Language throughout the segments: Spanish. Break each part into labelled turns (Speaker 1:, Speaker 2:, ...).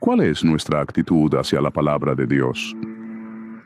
Speaker 1: ¿Cuál es nuestra actitud hacia la palabra de Dios?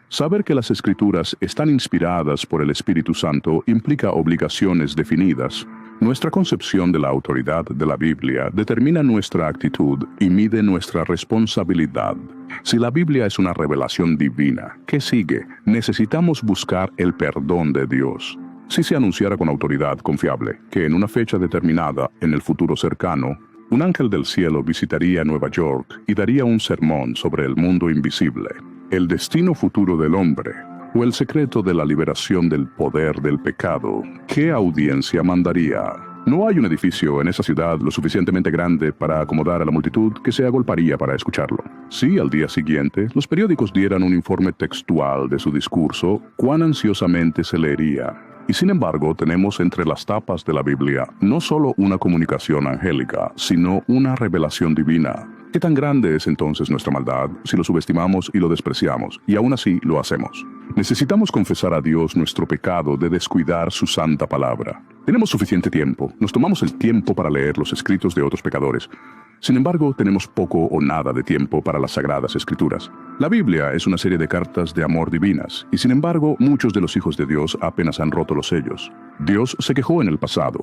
Speaker 1: Saber que las Escrituras están inspiradas por el Espíritu Santo implica obligaciones definidas. Nuestra concepción de la autoridad de la Biblia determina nuestra actitud y mide nuestra responsabilidad. Si la Biblia es una revelación divina, ¿qué sigue? Necesitamos buscar el perdón de Dios. Si se anunciara con autoridad confiable que en una fecha determinada, en el futuro cercano, un ángel del cielo visitaría Nueva York y daría un sermón sobre el mundo invisible, el destino futuro del hombre, o el secreto de la liberación del poder del pecado, ¿qué audiencia mandaría? No hay un edificio en esa ciudad lo suficientemente grande para acomodar a la multitud que se agolparía para escucharlo. Si al día siguiente los periódicos dieran un informe textual de su discurso, ¿cuán ansiosamente se leería? Y sin embargo, tenemos entre las tapas de la Biblia no solo una comunicación angélica, sino una revelación divina. ¿Qué tan grande es entonces nuestra maldad si lo subestimamos y lo despreciamos, y aún así lo hacemos? Necesitamos confesar a Dios nuestro pecado de descuidar su santa palabra. Tenemos suficiente tiempo, nos tomamos el tiempo para leer los escritos de otros pecadores. Sin embargo, tenemos poco o nada de tiempo para las Sagradas Escrituras. La Biblia es una serie de cartas de amor divinas, y sin embargo, muchos de los hijos de Dios apenas han roto los sellos. Dios se quejó en el pasado.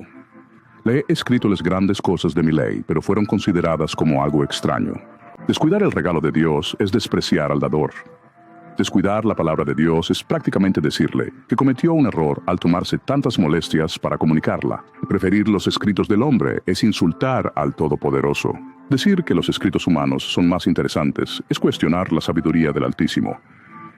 Speaker 1: Le he escrito las grandes cosas de mi ley, pero fueron consideradas como algo extraño. Descuidar el regalo de Dios es despreciar al dador. Descuidar la palabra de Dios es prácticamente decirle que cometió un error al tomarse tantas molestias para comunicarla. Preferir los escritos del hombre es insultar al Todopoderoso. Decir que los escritos humanos son más interesantes es cuestionar la sabiduría del Altísimo.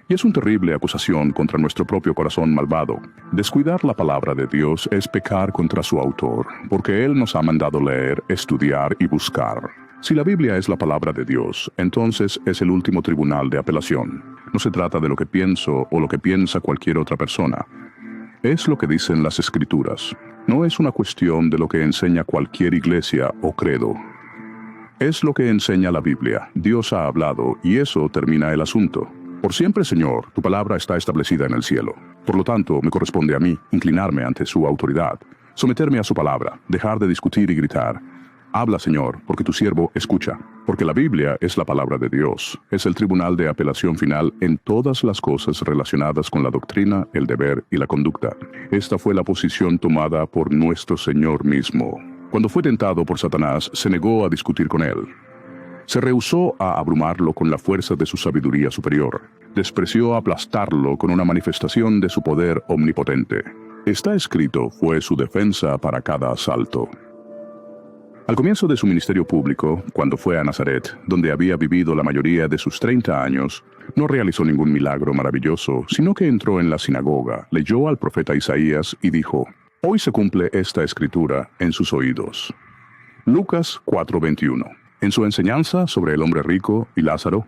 Speaker 1: Y es una terrible acusación contra nuestro propio corazón malvado. Descuidar la palabra de Dios es pecar contra su autor, porque Él nos ha mandado leer, estudiar y buscar. Si la Biblia es la palabra de Dios, entonces es el último tribunal de apelación. No se trata de lo que pienso o lo que piensa cualquier otra persona. Es lo que dicen las Escrituras. No es una cuestión de lo que enseña cualquier iglesia o credo. Es lo que enseña la Biblia. Dios ha hablado y eso termina el asunto. Por siempre, Señor, tu palabra está establecida en el cielo. Por lo tanto, me corresponde a mí inclinarme ante su autoridad, someterme a su palabra, dejar de discutir y gritar. Habla, Señor, porque tu siervo escucha. Porque la Biblia es la palabra de Dios. Es el tribunal de apelación final en todas las cosas relacionadas con la doctrina, el deber y la conducta. Esta fue la posición tomada por nuestro Señor mismo. Cuando fue tentado por Satanás, se negó a discutir con él. Se rehusó a abrumarlo con la fuerza de su sabiduría superior. Despreció aplastarlo con una manifestación de su poder omnipotente. Está escrito fue su defensa para cada asalto. Al comienzo de su ministerio público, cuando fue a Nazaret, donde había vivido la mayoría de sus 30 años, no realizó ningún milagro maravilloso, sino que entró en la sinagoga, leyó al profeta Isaías y dijo: «Hoy se cumple esta escritura en sus oídos». Lucas 4:21. En su enseñanza sobre el hombre rico y Lázaro,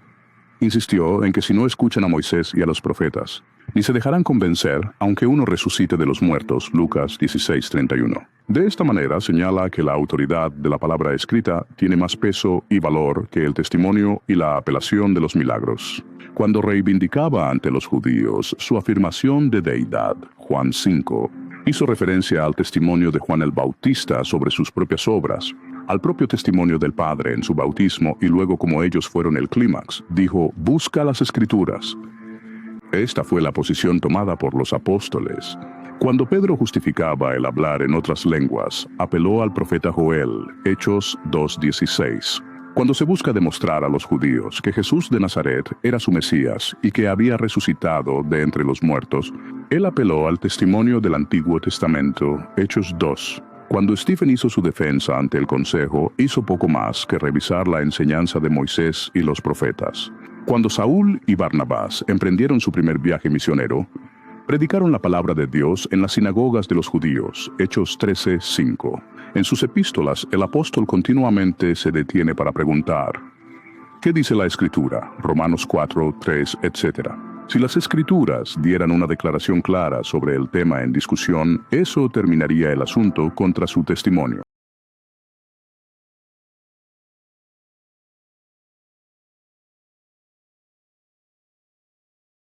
Speaker 1: insistió en que si no escuchan a Moisés y a los profetas, ni se dejarán convencer, aunque uno resucite de los muertos. Lucas 16:31. De esta manera señala que la autoridad de la palabra escrita tiene más peso y valor que el testimonio y la apelación de los milagros. Cuando reivindicaba ante los judíos su afirmación de deidad, Juan 5, hizo referencia al testimonio de Juan el Bautista sobre sus propias obras, al propio testimonio del Padre en su bautismo y luego como ellos fueron el clímax, dijo: «Busca las Escrituras». Esta fue la posición tomada por los apóstoles. Cuando Pedro justificaba el hablar en otras lenguas, apeló al profeta Joel, Hechos 2:16. Cuando se busca demostrar a los judíos que Jesús de Nazaret era su Mesías y que había resucitado de entre los muertos, él apeló al testimonio del Antiguo Testamento, Hechos 2. Cuando Stephen hizo su defensa ante el consejo, hizo poco más que revisar la enseñanza de Moisés y los profetas. Cuando Saúl y Barnabás emprendieron su primer viaje misionero, predicaron la palabra de Dios en las sinagogas de los judíos, Hechos 13:5. En sus epístolas, el apóstol continuamente se detiene para preguntar: ¿qué dice la Escritura? Romanos 4:3, etc. Si las Escrituras dieran una declaración clara sobre el tema en discusión, eso terminaría el asunto contra su testimonio.